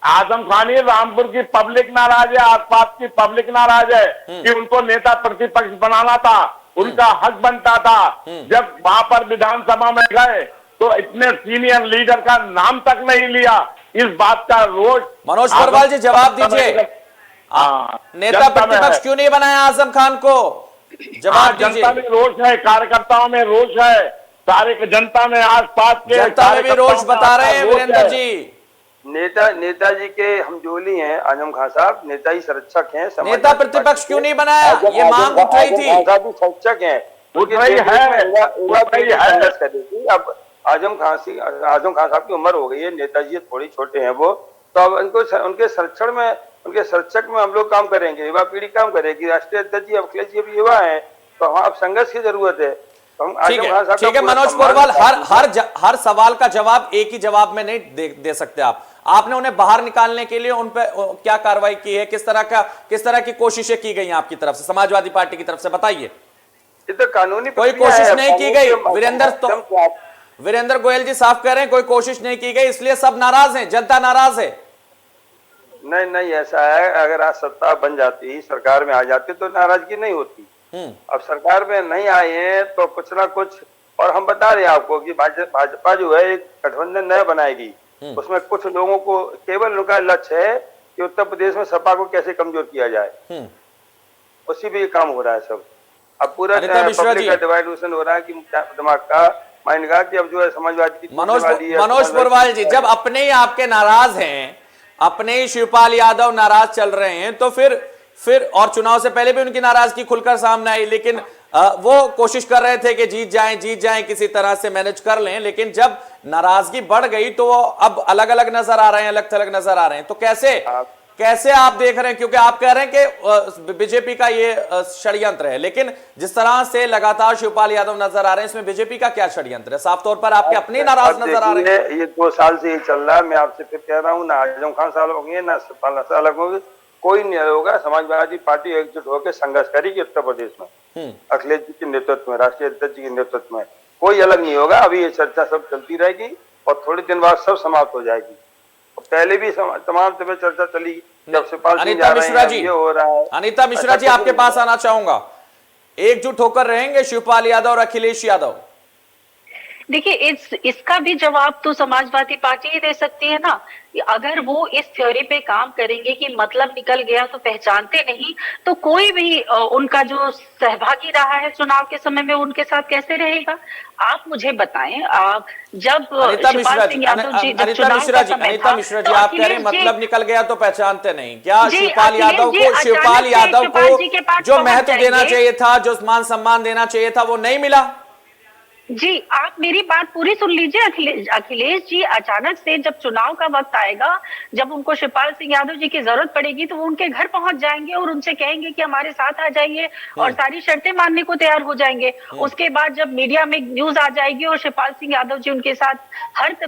आजम खान, ये रामपुर की पब्लिक नाराज है, आसपास की पब्लिक नाराज है कि उनको नेता प्रतिपक्ष बनाना था, उनका हक बनता था। जब वहां पर विधानसभा में गए तो इतने सीनियर लीडर का नाम तक नहीं लिया। इस बात का रोज मनोज पोरवाल जी, जवाब दीजिए। नेता प्रतिपक्ष क्यों नहीं बनाया आजम खान को? जवाब दीजिए। जनता में रोष है, कार्यकर्ताओं में रोष है, सारे जनता में, आसपास के जनता में भी रोष बता रहे हैं वीरेंद्र जी। नेताजी के हमजोली हैं आजम खान साहब, नेताजी संरक्षक हैं। नेता प्रतिपक्ष क्यों नहीं बनाया? ये मांग उठ रही थी। संरक्षक हैं, उठ रही है। अब आजम खान साहब की उम्र हो गई है, नेताजी थोड़ी छोटे हैं वो, तो अब उनको उनके संरक्षण में, उनके संरक्षक में हम लोग काम करेंगे, युवा पीढ़ी काम करेगी। राष्ट्रीय अध्यक्ष जी अखिलेश जी भी युवा है, तो अब संघर्ष की जरूरत है। ठीक है मनोज पोरवाल, हर सवाल का जवाब एक ही जवाब में नहीं दे सकते आप। आपने उन्हें बाहर निकालने के लिए उन पर क्या कार्रवाई की है? किस तरह की कोशिशें की गई आपकी तरफ से, समाजवादी पार्टी की तरफ से? बताइए। ये तो कानूनी कोई कोशिश नहीं की गई वीरेंद्र गोयल जी साफ कह रहे हैं, कोई कोशिश नहीं की गई, इसलिए सब नाराज हैं, जनता नाराज है। नहीं, ऐसा है, अगर आज सत्ता बन जाती, सरकार में आ जाती तो नाराजगी नहीं होती। अब सरकार में नहीं आए हैं तो कुछ ना कुछ, और हम बता रहे हैं आपको कि भाजपा जो है एक गठबंधन नया बनाएगी, उसमें कुछ लोगों को केवल उनका लक्ष्य है कि उत्तर प्रदेश में सपा को कैसे कमजोर किया जाए, उसी पे ये काम हो रहा है सब। अब पूरा पब्लिक का डिवाइडेशन हो रहा है कि दिमाग का, माइंड का, कि अब जो है समाजवादी मनोज पोरवाल जी, जब अपने ही आपके नाराज हैं, अपने ही शिवपाल यादव नाराज चल रहे हैं, तो फिर और चुनाव से पहले भी उनकी नाराजगी खुलकर सामने आई, लेकिन वो कोशिश कर रहे थे कि जीत जाएं, किसी तरह से मैनेज कर लें, लेकिन जब नाराजगी बढ़ गई तो वो अब अलग अलग नजर आ रहे हैं, अलग थलग नजर आ रहे हैं। तो कैसे आप देख रहे हैं? क्योंकि आप कह रहे हैं कि बीजेपी का ये षड्यंत्र है, लेकिन जिस तरह से लगातार शिवपाल यादव नजर आ रहे हैं, इसमें बीजेपी का क्या षड्यंत्र है? साफ तौर पर आपके अपने नाराज नजर आ रहे हैं। ये 2 साल से ही चल रहा है, मैं आपसे फिर कह रहा हूँ, ना आजम खान साहब होंगे, ना शिवपाल साहब होंगे, कोई नहीं होगा। समाजवादी पार्टी एकजुट होकर संघर्ष करेगी उत्तर प्रदेश में, अखिलेश जी के नेतृत्व में, राष्ट्रीय अध्यक्ष जी के नेतृत्व में, कोई अलग नहीं होगा। अभी ये चर्चा सब चलती रहेगी और थोड़े दिन बाद सब समाप्त हो जाएगी। पहले भी तमाम जगह चर्चा चली, जब शिवपाल सिंह जा रहे हैं, ये हो रहा है। अनीता मिश्रा जी, आपके पास आना चाहूंगा। एकजुट होकर रहेंगे शिवपाल यादव और अखिलेश यादव? देखिए, इसका भी जवाब तो समाजवादी पार्टी ही दे सकती है ना। अगर वो इस थ्योरी पे काम करेंगे कि मतलब निकल गया तो पहचानते नहीं, तो कोई भी उनका जो सहभागी रहा है चुनाव के समय में उनके साथ कैसे रहेगा? आप मुझे बताएं, जब अनीता मिश्रा जी, आप कह रहे हैं मतलब निकल गया तो पहचानते नहीं, क्या शिवपाल यादव को जो महत्व देना चाहिए था, जो मान सम्मान देना चाहिए था, वो नहीं मिला? जी, आप मेरी बात पूरी सुन लीजिए। अखिलेश जी अचानक से जब चुनाव का वक्त आएगा, जब उनको शिवपाल सिंह यादव जी की जरूरत पड़ेगी, तो वो उनके घर पहुंच जाएंगे और उनसे कहेंगे कि हमारे साथ आ जाइए, और सारी शर्तें मानने को तैयार हो जाएंगे। उसके बाद जब मीडिया में न्यूज आ जाएगी और शिवपाल सिंह यादव जी उनके साथ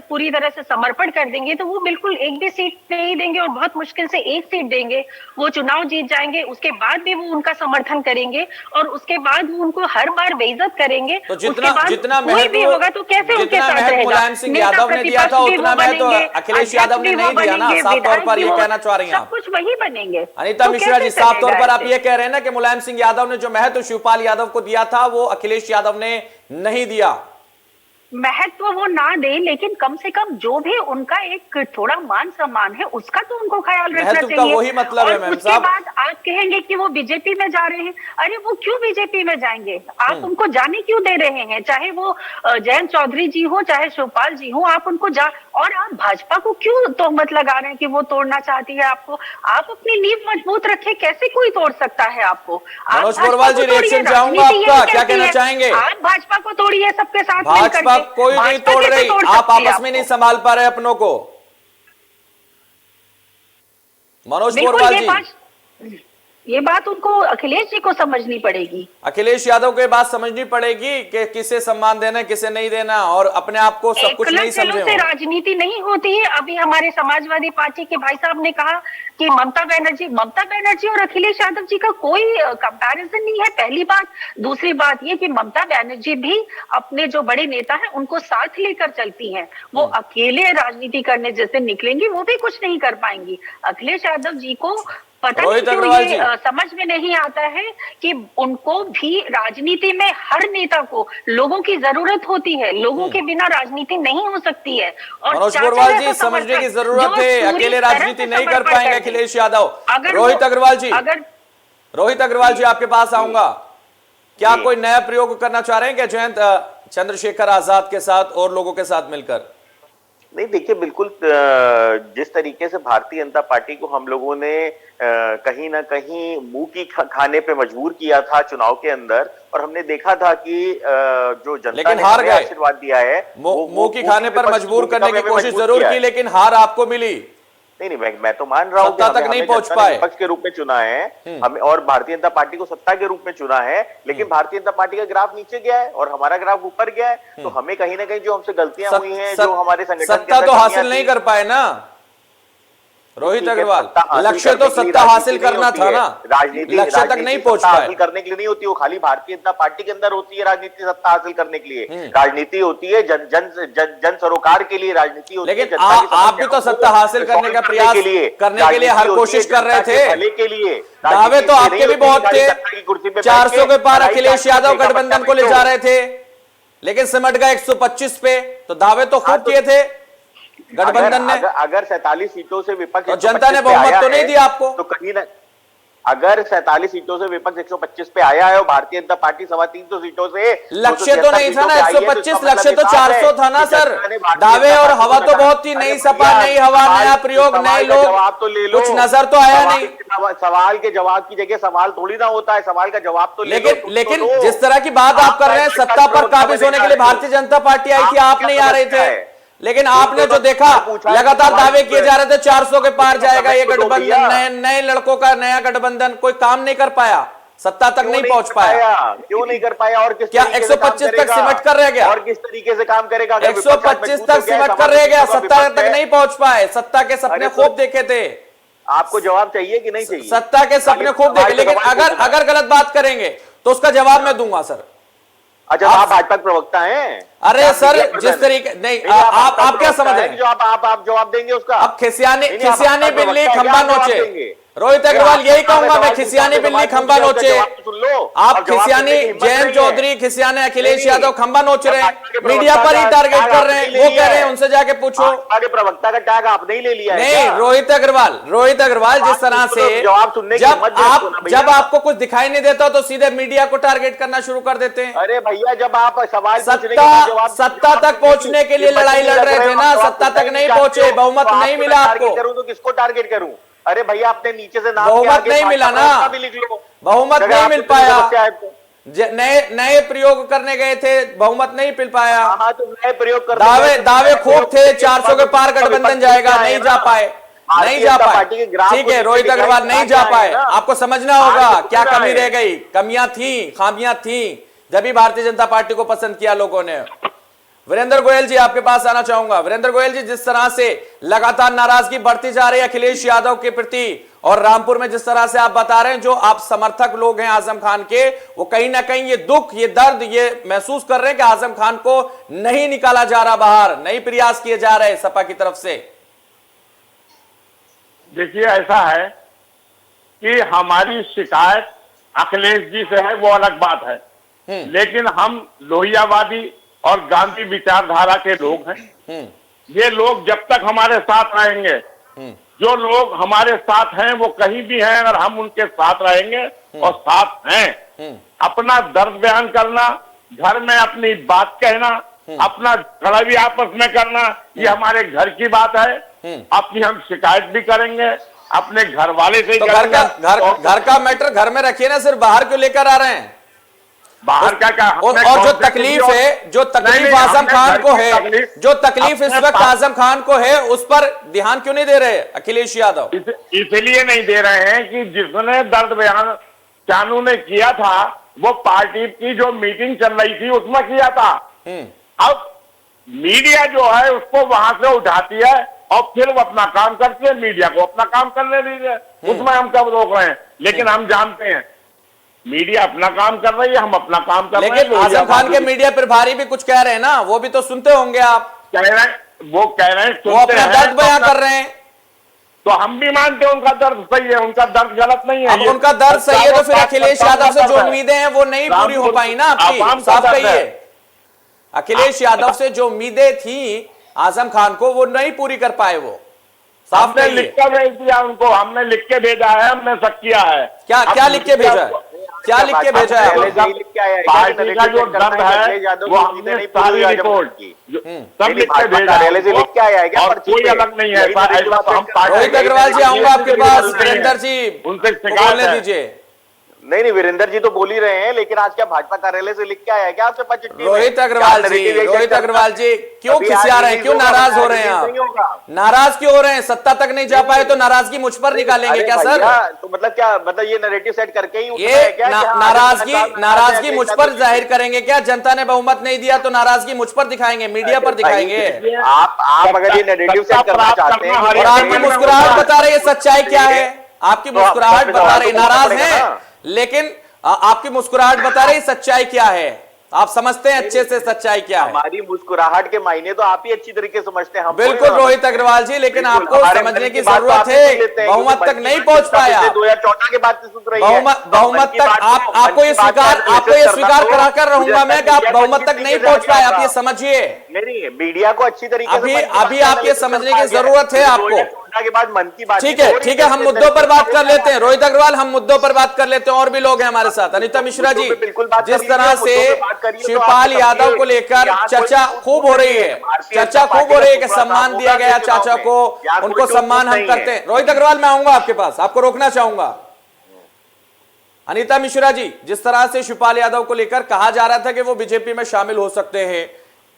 पूरी तरह से समर्पण कर देंगे, तो वो बिल्कुल एक भी सीट नहीं देंगे और बहुत मुश्किल से एक सीट देंगे। वो चुनाव जीत जाएंगे, उसके बाद भी वो उनका समर्थन करेंगे और उसके बाद वो उनको हर बार बेइज्जत करेंगे। तो जितना कोई भी होगा तो कैसे उनके साथ रहेगा? मुलायम सिंह यादव ने दिया था उतना महत्व अखिलेश यादव ने नहीं दिया ना। साफ तौर पर ये कहना चाह रही हैं सब कुछ वही बनेंगे। अनीता मिश्रा जी, साफ तौर पर आप ये कह रहे हैं ना कि मुलायम सिंह यादव ने जो महत्व शिवपाल यादव को दिया था वो अखिलेश यादव ने नहीं दिया। महत्व वो ना दे, लेकिन कम से कम जो भी उनका एक थोड़ा मान सम्मान है उसका तो उनको ख्याल रखना महत्व का चाहिए। वही मतलब है मैम उसके साहब। बाद आप कहेंगे कि वो बीजेपी में जा रहे हैं। अरे वो क्यों बीजेपी में जाएंगे? आप उनको जाने क्यों दे रहे हैं? चाहे वो जयंत चौधरी जी हो, चाहे शिवपाल जी हो, आप उनको और आप भाजपा को क्यों तोहमत लगा रहे हैं कि वो तोड़ना चाहती है आपको? आप अपनी नींव मजबूत रखें, कैसे कोई तोड़ सकता है आपको? मनोज पोरवाल जी, रिएक्शन चाहूंगा आपका, क्या कहना चाहेंगे? आप भाजपा को तोड़िए सबके साथ भाजपा कोई नहीं तोड़ रही, आप आपस में नहीं संभाल पा रहे अपनों को। मनोज पोरवाल जी, ये बात उनको अखिलेश जी को समझनी पड़ेगी। अखिलेश यादव को ये बात समझनी पड़ेगी कि किसे सम्मान देना किसे नहीं देना, और अपने आप को सब कुछ नहीं समझे से राजनीति नहीं होती है। अभी हमारे समाजवादी पार्टी के भाई साहब ने कहा कि ममता बनर्जी और अखिलेश यादव जी का कोई कंपैरिजन नहीं है, पहली बात। दूसरी बात ये कि ममता बनर्जी भी अपने जो बड़े नेता हैं उनको साथ लेकर चलती हैं। वो अकेले राजनीति करने जैसे निकलेंगी वो भी कुछ नहीं कर पाएंगी। अखिलेश यादव जी को पता नहीं क्यों ये समझ में नहीं आता है कि उनको भी राजनीति में हर नेता को लोगों की जरूरत होती है। लोगों के बिना राजनीति नहीं हो सकती है। और मनोज पोरवाल जी, समझने की जरूरत है, अकेले राजनीति नहीं कर पाएंगे अखिलेश यादव। रोहित अग्रवाल जी आपके पास आऊंगा। क्या कोई नया प्रयोग करना चाह रहे हैं क्या जयंत चंद्रशेखर आजाद के साथ और लोगों के साथ मिलकर? नहीं, देखिए, बिल्कुल जिस तरीके से भारतीय जनता पार्टी को हम लोगों ने कहीं ना कहीं मुंह की खाने पे मजबूर किया था चुनाव के अंदर, और हमने देखा था कि जो जनता ने हमें आशीर्वाद दिया है, मुंह की खाने पर मजबूर करने की कोशिश जरूर की, लेकिन हार आपको मिली। नहीं, मैं तो मान रहा हूँ कि तक नहीं पहुंच पाए। विपक्ष के रूप में चुना है हमें, और भारतीय जनता पार्टी को सत्ता के रूप में चुना है, लेकिन भारतीय जनता पार्टी का ग्राफ नीचे गया है और हमारा ग्राफ ऊपर गया है। तो हमें कहीं ना कहीं जो हमसे गलतियां हुई हैं, जो हमारे संगठन सत्ता तो हासिल नहीं कर पाए ना रोहित अग्रवाल। लक्ष्य तो सत्ता हासिल करना था ना, राजनीति लक्ष्य तक नहीं पहुंच पाए। हासिल करने के लिए नहीं होती, वो खाली भारतीय जनता पार्टी के अंदर होती है राजनीति। सत्ता हासिल करने के लिए राजनीति होती है, जन सरोकार के लिए राजनीति होती है। लेकिन आप भी तो सत्ता हासिल करने का प्रयास करने के लिए हर कोशिश कर रहे थे। भले के लिए दावे तो आपके भी बहुत थे, 400 के पार अखिलेश यादव गठबंधन को ले जा रहे थे, लेकिन सिमट गए 125 पे। तो दावे तो खूब किए थे गठबंधन ने। अगर 47 सीटों से विपक्ष, तो जनता ने बहुमत तो नहीं दिया आपको। तो कहीं ना, अगर 47 सीटों से विपक्ष 125 पे आया है और भारतीय जनता पार्टी 325 सीटों से, लक्ष्य तो नहीं था ना 125, लक्ष्य तो 400 था ना सर। दावे और हवा तो बहुत थी, नई सपा, नई हवा, नया प्रयोग, नए लोग, जवाब तो ले लो। कुछ नजर तो आया नहीं। सवाल के जवाब की जगह सवाल थोड़ी ना होता है, सवाल का जवाब तो ले लो। लेकिन जिस तरह की बात आप कर रहे हैं, सत्ता पर काबिज होने के लिए भारतीय जनता पार्टी आई थी, आप नहीं आ रहे थे। लेकिन आपने जो देखा, लगातार दावे किए जा रहे थे 400 के पार जाएगा ये गठबंधन, नए लड़कों का नया गठबंधन, कोई काम नहीं कर पाया, सत्ता तक नहीं पहुंच पाया। क्यों नहीं कर पाया? और किस, क्या 125 तक सिमट कर रह गया? और किस तरीके से काम करेगा? 125 तक सिमट कर रह गया, सत्ता तक नहीं पहुंच पाए। सत्ता के सपने खूब देखे थे। आपको जवाब चाहिए कि नहीं चाहिए? सत्ता के सपने खूब देखे, लेकिन अगर गलत बात करेंगे तो उसका जवाब मैं दूंगा सर। अच्छा, आप भाजपा के प्रवक्ता हैं? अरे सर, जिस तरीके नहीं, आप क्या समझ रहे हैं? जो आप जवाब देंगे उसका? अब खिसियानी बिल्ली खंबा नोचे। रोहित अग्रवाल, यही कहूंगा मैं, खिसियानी बिल्ली खंबा नोचे। आप खिसियानी जयंत चौधरी, खिसियाने अखिलेश यादव खंबा नोच रहे हैं, मीडिया पर ही टारगेट कर रहे हैं। वो कह रहे हैं उनसे जाके पूछो। आगे प्रवक्ता का टैग आपने ही ले लिया है। नहीं, रोहित अग्रवाल जिस तरह से जवाब सुनने जब आपको कुछ दिखाई नहीं देता तो सीधे मीडिया को टारगेट करना शुरू कर देते हैं। अरे भैया, जब आप सवाल सत्ता तक पहुंचने के लिए लड़ाई लड़ रहे थे ना, सत्ता तक नहीं पहुंचे, बहुमत नहीं मिला आपको। करूं तो किसको टारगेट करूं? अरे भैया, अपने नीचे से नाम बहुमत नहीं मिला ना, बहुमत नहीं मिल पाया। नए प्रयोग करने गए थे, बहुमत नहीं मिल पाया। हाँ, तो नए प्रयोग कर दावे खूब थे, 400 के पार गठबंधन जाएगा, नहीं जा पाए। ठीक है रोहित अग्रवाल, नहीं जा पाए। आपको समझना होगा क्या कमी रह गई, कमियां थी, खामियां थी, जब भी भारतीय जनता पार्टी को पसंद किया लोगों ने। वीरेंद्र गोयल जी, आपके पास आना चाहूंगा। वीरेंद्र गोयल जी, जिस तरह से लगातार नाराजगी बढ़ती जा रही है अखिलेश यादव के प्रति, और रामपुर में जिस तरह से आप बता रहे हैं जो आप समर्थक लोग हैं आजम खान के, वो कहीं ना कहीं ये दुख, ये दर्द, ये महसूस कर रहे हैं कि आजम खान को नहीं निकाला जा रहा बाहर, नहीं प्रयास किए जा रहे सपा की तरफ से। देखिए, ऐसा है कि हमारी शिकायत अखिलेश जी से है, वो अलग बात है, लेकिन हम लोहियावादी और गांधी विचारधारा के लोग हैं। ये लोग जब तक हमारे साथ रहेंगे, जो लोग हमारे साथ हैं वो कहीं भी हैं, अगर हम उनके साथ रहेंगे और साथ हैं, अपना दर्द बयान करना, घर में अपनी बात कहना, अपना झगड़ा भी आपस में करना, ये हमारे घर की बात है। अपनी हम शिकायत भी करेंगे अपने घर वाले से ही तो करेंगे। घर का मैटर घर में रखिए ना, सिर्फ बाहर क्यों लेकर आ रहे हैं? बाहर क्या और जो तकलीफ है, जो तकलीफ आजम खान को है, जो तकलीफ इस वक्त आजम खान को है, उस पर ध्यान क्यों नहीं दे रहे अखिलेश यादव? इसलिए नहीं दे रहे हैं कि जिसने दर्द बयान चानू ने किया था, वो पार्टी की जो मीटिंग चल रही थी उसमें किया था। अब मीडिया जो है उसको वहां से उठाती है और फिर वो अपना काम करती है, मीडिया को अपना काम करने दीजिए, उसमें हम कब रोक रहे हैं? लेकिन हम जानते हैं मीडिया अपना काम कर रही है, हम अपना काम कर रहे हैं। लेकिन आजम खान के मीडिया प्रभारी भी कुछ कह रहे हैं ना, वो भी तो सुनते होंगे आप। कह रहे हैं, वो अपना दर्द बयां कर रहे हैं, तो हम भी मानते हैं उनका दर्द सही है, उनका दर्द गलत नहीं है। अब उनका दर्द सही है तो फिर अखिलेश यादव से जो उम्मीदें हैं वो नहीं पूरी हो पाई ना आपकी, साफ कहिए। अखिलेश यादव से जो उम्मीदें थी आजम खान को, वो नहीं पूरी कर पाए। वो साफ हमने लिख के भेज दिया उनको, हमने लिख के भेजा है, हमने सब किया है। क्या लिख के भेजा है? क्या लिख के भेजा है? पार्टी का जो दर्द है वो हमने सारी रिपोर्ट की सब लिख के भेजा है, और कोई अलग नहीं है। रोहित अग्रवाल जी, आऊंगा आपके पास। वीरेंद्र जी, उनसे बोलने दीजिए। नहीं, वीरेंद्र जी तो बोल ही रहे हैं, लेकिन आज क्या भाजपा कार्यालय से लिख के आया क्या आपके पास चिट्ठी? रोहित अग्रवाल जी क्यों खिसिया रहे हैं, क्यों नाराज हो रहे हैं आप? नाराज क्यों हो रहे हैं? सत्ता तक नहीं जा पाए तो नाराजगी मुझ पर निकालेंगे क्या सर? तो मतलब क्या, मतलब ये नैरेटिव सेट करके ही ये नाराजगी मुझ पर जाहिर करेंगे क्या? जनता ने बहुमत नहीं दिया तो नाराजगी मुझ पर दिखाएंगे, मीडिया पर दिखाएंगे? आप अगर ये नैरेटिव सेट करना चाहते हैं, और आपकी मुस्कुराहट बता रही है सच्चाई क्या है? आपकी मुस्कुराहट बता रही, नाराज है लेकिन आपकी मुस्कुराहट बता रही सच्चाई क्या है? आप समझते हैं अच्छे से सच्चाई क्या है? हमारी मुस्कुराहट के मायने तो आप ही अच्छी तरीके से समझते हैं। बिल्कुल रोहित अग्रवाल जी, लेकिन आपको समझने की जरूरत है। बहुमत तक नहीं पहुंच पाया। 2014 के बाद से सुन रही है बहुमत तक आपको ये स्वीकार कराकर रहूंगा मैं कि आप बहुमत तक नहीं पहुंच पाए। आप ये समझिए। नहीं, मीडिया को अच्छी तरीके से अभी आप ये समझने की जरूरत है आपको। के बाद मन की बात। ठीक है, हम मुद्दों पर बात कर लेते हैं। रोहित अग्रवाल, हम मुद्दों पर बात कर लेते हैं। और भी लोग हैं हमारे साथ। अनीता मिश्रा जी, जिस तरह से शिवपाल यादव को लेकर चर्चा खूब हो रही है, कि सम्मान दिया गया चाचा को, उनको सम्मान हम करते हैं। रोहित अग्रवाल, मैं आऊंगा आपके पास, आपको रोकना चाहूंगा। अनीता मिश्रा जी, जिस तरह से शिवपाल यादव को लेकर कहा जा रहा था कि वो बीजेपी में शामिल हो सकते हैं,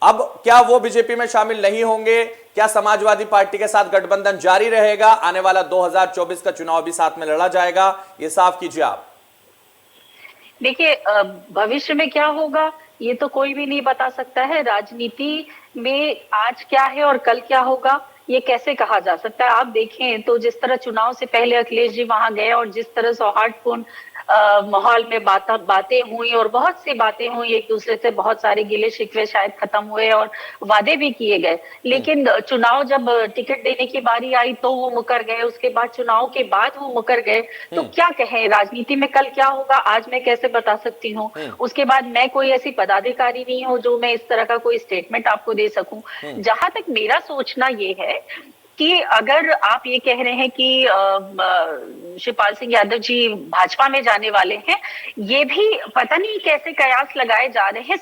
अब क्या वो बीजेपी में शामिल नहीं होंगे? क्या समाजवादी पार्टी के साथ गठबंधन जारी रहेगा? आने वाला 2024 का चुनाव भी साथ में लड़ा जाएगा? ये साफ कीजिए आप। देखिए, भविष्य में क्या होगा ये तो कोई भी नहीं बता सकता है। राजनीति में आज क्या है और कल क्या होगा ये कैसे कहा जा सकता है? आप देखें तो जिस तरह चुनाव से पहले अखिलेश जी वहां गए और जिस तरह सौहार्दपूर्ण माहौल में बातें हुई और बहुत सी बातें हुई, एक दूसरे से बहुत सारे गिले शिकवे शायद खत्म हुए और वादे भी किए गए, लेकिन चुनाव जब टिकट देने की बारी आई तो वो मुकर गए। उसके बाद चुनाव के बाद वो मुकर गए। तो क्या कहें, राजनीति में कल क्या होगा आज मैं कैसे बता सकती हूँ? उसके बाद मैं कोई ऐसी पदाधिकारी नहीं हूँ जो मैं इस तरह का कोई स्टेटमेंट आपको दे सकूं। जहां तक मेरा सोचना ये है कि अगर आप ये कह रहे हैं कि शिवपाल सिंह यादव जी भाजपा में जाने वाले हैं, ये भी पता नहीं कैसे कयास लगाए जा रहे हैं।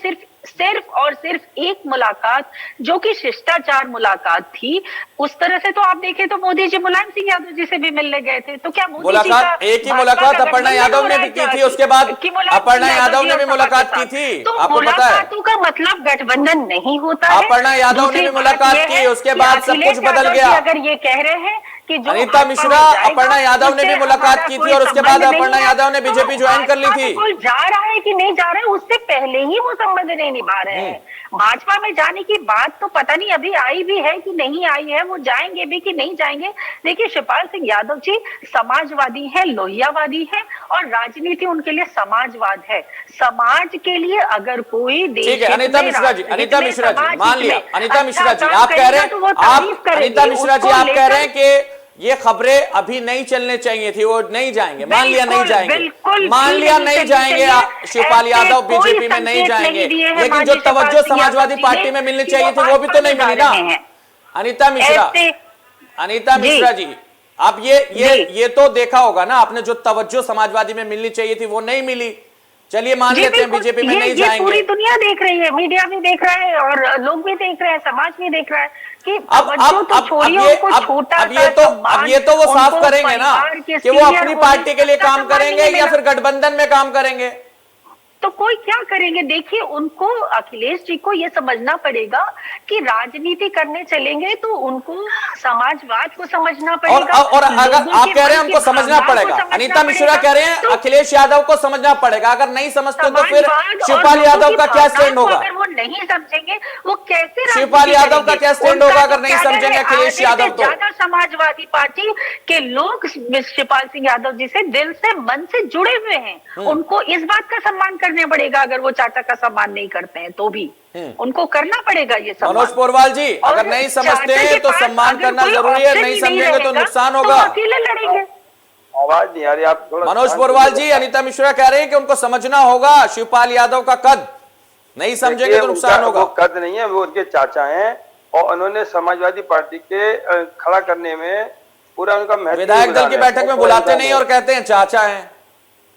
सिर्फ और सिर्फ एक मुलाकात जो कि शिष्टाचार मुलाकात थी, उस तरह से तो आप देखें तो मोदी जी मुलायम सिंह यादव जी से भी मिलने गए थे, तो क्या मोदी जी का एक ही मुलाकात अपर्णा यादव ने भी की थी, उसके बाद अपर्णा यादव ने भी मुलाकात की थी, तो आपको पता है। मुलाकातों का मतलब गठबंधन नहीं होता है। अपर्णा यादव ने भी मुलाकात की, उसके बाद सब कुछ बदल गया। अगर ये कह रहे हैं कि जो अनीता मिश्रा अपर्णा यादव ने भी मुलाकात की थी और उसके बाद अपर्णा यादव ने बीजेपी ज्वाइन कर ली थी। जा रहा है कि नहीं जा रहा है, उससे पहले ही वो संबंध नहीं निभा रहे हैं। भाजपा में जाने की बात तो पता नहीं अभी आई भी है कि नहीं आई है, वो जाएंगे भी कि नहीं जाएंगे। देखिए शिवपाल सिंह यादव जी समाजवादी हैं, लोहियावादी हैं और राजनीति उनके लिए समाजवाद है। समाज के लिए अगर कोई देश, ठीक है अनीता मिश्रा जी, अनीता मिश्रा जी मान लिया, अनीता मिश्रा जी आप कह रहे हैं, अनीता मिश्रा जी आप कह रहे हैं कि ये खबरें अभी नहीं चलने चाहिए थी, वो नहीं जाएंगे, मान लिया नहीं जाएंगे, मान लिया नहीं जाएंगे, शिवपाल यादव बीजेपी में नहीं जाएंगे, लेकिन जो तवज्जो समाजवादी पार्टी में मिलनी चाहिए थी वो भी तो नहीं मिली ना। अनीता मिश्रा जी आप ये तो देखा होगा ना आपने, जो तवज्जो समाजवादी में मिलनी चाहिए थी वो नहीं मिली। चलिए मान लेते हैं बीजेपी में नहीं जाएंगे। पूरी दुनिया देख रही है, मीडिया भी देख रहा है और लोग भी देख रहे हैं, समाज भी देख रहा है कि अब ये तो वो साफ करेंगे ना कि वो अपनी पार्टी के लिए काम करेंगे या फिर गठबंधन में काम करेंगे। तो कोई क्या करेंगे? देखिए उनको, अखिलेश जी को ये समझना पड़ेगा कि राजनीति करने चलेंगे तो उनको समाजवाद को समझना पड़ेगा। और अगर आप कह रहे हैं उनको समझना पड़ेगा, अनीता मिश्रा कह रहे हैं अखिलेश यादव को समझना पड़ेगा, अगर नहीं समझते तो फिर शिवपाल यादव का क्या स्टैंड होगा? अगर वो नहीं समझेंगे वो कैसे, शिवपाल यादव का क्या स्टैंड होगा अगर नहीं समझेंगे अखिलेश यादव? तो ज्यादा समाजवादी पार्टी के लोग शिवपाल सिंह यादव जी से दिल से मन से जुड़े हुए हैं, उनको इस बात का सम्मान करना पड़ेगा। अगर वो चाचा का सम्मान नहीं करते हैं तो भी उनको करना पड़ेगा ये सम्मान। मनोज पोरवाल जी अगर नहीं समझते हैं तो सम्मान करना जरूरी है, नहीं समझेंगे तो नुकसान होगा। अकेले लड़ेंगे। आवाज नहीं आ रही आप थोड़ा। मनोज पोरवाल जी अनीता मिश्रा कह रहे हैं कि उनको समझना होगा शिवपाल यादव का कद, नहीं समझेंगे तो नुकसान होगा। वो कद नहीं है, वो उनके चाचा हैं और उन्होंने समाजवादी पार्टी के खड़ा करने में पूरा उनका महत्व। विधायक दल की बैठक में बुलाते नहीं और कहते हैं चाचा हैं।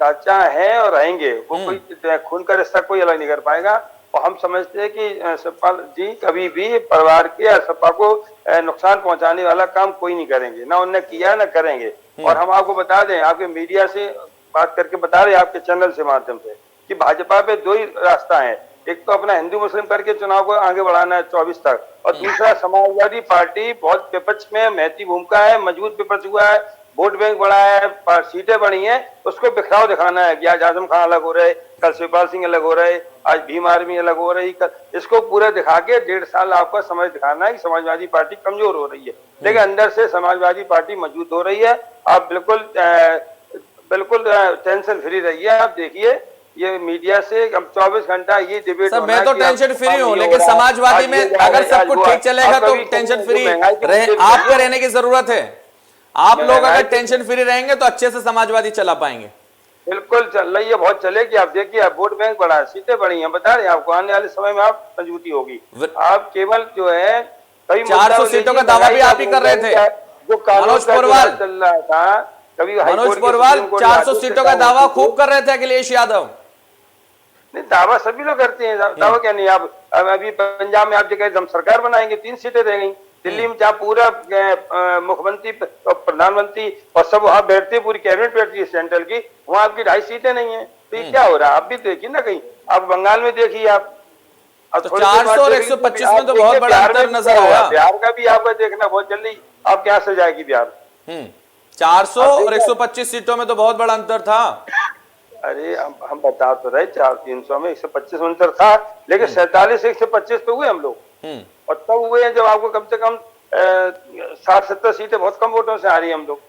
चाचा हैं और रहेंगे, वो कोई खून का रिश्ता कोई अलग नहीं कर पाएगा। और हम समझते हैं कि शिवपाल जी कभी भी परिवार के या सपा को नुकसान पहुंचाने वाला काम कोई नहीं करेंगे, ना उन्होंने किया ना करेंगे। और हम आपको बता दें, आपके मीडिया से बात करके बता रहे हैं, आपके चैनल से माध्यम से, कि भाजपा पे दो ही रास्ता है, एक तो अपना हिंदू मुस्लिम करके चुनाव को आगे बढ़ाना है 24 तक, और दूसरा समाजवादी पार्टी बहुत विपक्ष में महती भूमिका है, मजबूत विपक्ष हुआ है, वोट बैंक बढ़ा है, सीटें बढ़ी हैं, उसको बिखराव दिखाना है कि आज आजम खान अलग हो रहे, कल शिवपाल सिंह अलग हो रहे, आज भीम आर्मी अलग हो रही, इसको पूरा दिखा के 1.5 साल आपका समझ दिखाना है कि समाजवादी पार्टी कमजोर हो रही है, लेकिन अंदर से समाजवादी पार्टी मजबूत हो रही है। आप बिल्कुल टेंशन फ्री रहिए। आप देखिए ये मीडिया से अब 24 घंटा ये डिबेट। मैं तो टेंशन फ्री हूँ, लेकिन समाजवादी में अगर सब कुछ ठीक चलेगा तो टेंशन फ्री आपको रहने की जरूरत है। आप लोग अगर टेंशन फ्री रहेंगे तो अच्छे से समाजवादी चला पाएंगे। बिल्कुल चल रही है, बहुत चलेगी। आप देखिए, आप वोट बैंक बढ़ा है, सीटें बढ़ी हैं, बता रहे हैं आपको, आने वाले समय में आप मजबूती होगी। आप केवल जो है 400 सीटों का दावा भी आप ही कर रहे थे, मनोज पोरवाल चल रहा था, कभी मनोज पोरवाल 400 सीटों का दावा खूब कर रहे थे अखिलेश यादव। नहीं, दावा सभी लोग करते हैं, दावा क्या नहीं। आप अभी पंजाब में आप जो कहे हम सरकार बनाएंगे, 3 सीटें रह गई। दिल्ली में जहाँ पूरा मुख्यमंत्री और प्रधानमंत्री और सब वहां बैठते, पूरी कैबिनेट बैठती है सेंट्रल की, वहां आपकी 2.5 सीटें नहीं है। तो ये क्या हो रहा है? आप भी देखिए ना, कहीं आप बंगाल में देखिए, आप तो 400 और 125 में तो बहुत बड़ा अंतर नजर आया। बिहार का भी आपका देखना बहुत जल्दी, आप क्या से जाएगी बिहार। 400 और 125 सीटों में तो बहुत बड़ा अंतर था। अरे हम बता तो रहे, 400-300 में 125 अंतर था, लेकिन 47 से 125 तो हुए हम लोग, और तब हुए हैं जब आपको कम से कम 60-70 सीटें बहुत कम वोटों से आ रही है हम लोग।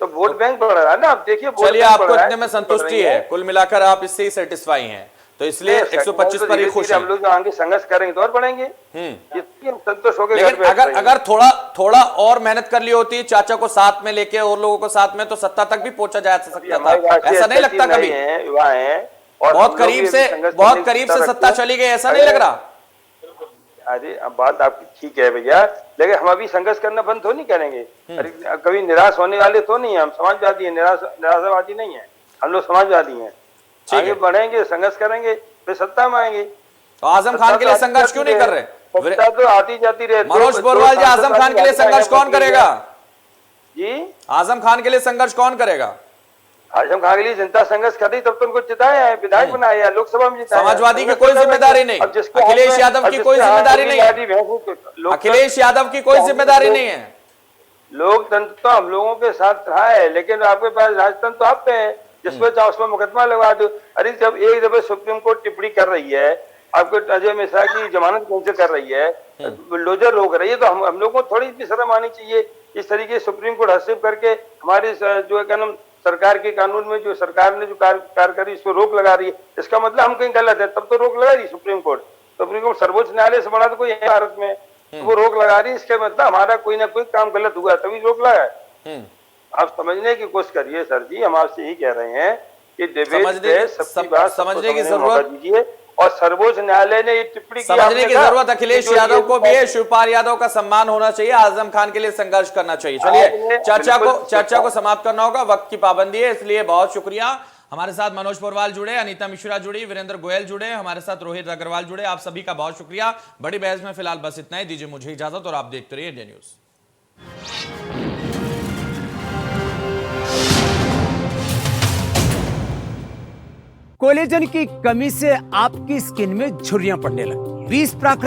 तो वोट बैंक बढ़ रहा है ना, आप देखिए। चलिए, आपको इतने में संतुष्टि है, कुल मिलाकर आप इससे ही सेटिस्फाई हैं, तो इसलिए 125 पर ही खुश हैं। हम लोग जो आगे संघर्ष करेंगे तो और बढ़ेंगे, संतोष हो गए। लेकिन अगर थोड़ा और मेहनत कर ली होती, चाचा को साथ में लेके और लोगों को साथ में, तो सत्ता तक भी पहुंचा जा सकता था। ऐसा नहीं लगता कभी? युवा है और बहुत करीब से सत्ता चली गई, ऐसा नहीं लग रहा? अरे अब बात आपकी ठीक है भैया, लेकिन हम अभी संघर्ष करना बंद तो नहीं करेंगे। अरे कभी निराश होने वाले तो नहीं है, हम समाजवादी हैं, निराशावादी नहीं है, हम लोग समाजवादी हैं। आगे बढ़ेंगे, संघर्ष करेंगे, फिर सत्ता में आएंगे। तो आजम खान के लिए संघर्ष क्यों नहीं कर रहे? सत्ता तो आती जाती रहती है। मनोज पोरवाल जी, आजम खान के लिए संघर्ष कौन करेगा जी? आजम खान के लिए संघर्ष कौन करेगा? आजम खान के लिए जनता संघर्ष कर रही, तब तो उनको जिताया है, विधायक बनाया, लोकसभा में जिताया। समाजवादी की कोई जिम्मेदारी नहीं, अखिलेश यादव की कोई जिम्मेदारी नहीं है, अखिलेश यादव की कोई जिम्मेदारी नहीं है। लोकतंत्र तो हम लोगों के साथ रहा है, लेकिन आपके पास राजतंत्र तो आप पे है, जिसपे चाहो उसमें मुकदमा लगवा दो। अरे जब एक दफे सुप्रीम कोर्ट टिप्पणी कर रही है, आपको अजय मिश्रा की जमानत कैंसिल कर रही है, बुलडोजर रोक रही है, तो हम लोगों को थोड़ी भी शर्म आनी चाहिए। इस तरीके सुप्रीम कोर्ट हस्तक्षेप करके हमारे जो है क्या नाम सरकार के कानून में जो सरकार ने जो कार्य करी इसको रोक लगा रही है, इसका मतलब हम कहीं गलत है, तब तो रोक लगा रही सुप्रीम कोर्ट। सुप्रीम कोर्ट सर्वोच्च न्यायालय से बड़ा तो कोई है भारत में, तो वो रोक लगा रही है, इसके मतलब हमारा कोई ना कोई काम गलत हुआ तभी रोक लगा है। आप समझने की कोशिश करिए सर जी, हम आपसे यही कह रहे हैं कि समझने की जरूरत दीजिए। और सर्वोच्च न्यायालय ने ये टिप्पणी की, समझने की जरूरत अखिलेश यादव को भी है, शिवपाल यादव का सम्मान होना चाहिए, आजम खान के लिए संघर्ष करना चाहिए। चलिए चर्चा को समाप्त करना होगा, वक्त की पाबंदी है, इसलिए बहुत शुक्रिया। हमारे साथ मनोज पोरवाल जुड़े, अनीता मिश्रा जुड़ी, वीरेंद्र गोयल जुड़े, हमारे साथ रोहित अग्रवाल जुड़े, आप सभी का बहुत शुक्रिया। बड़ी बहस में फिलहाल बस इतना ही, दीजिए मुझे इजाजत और आप देखते रहिए इंडिया न्यूज। कोलेजन की कमी से आपकी स्किन में झुर्रियां पड़ने लगी, 20 प्राकृतिक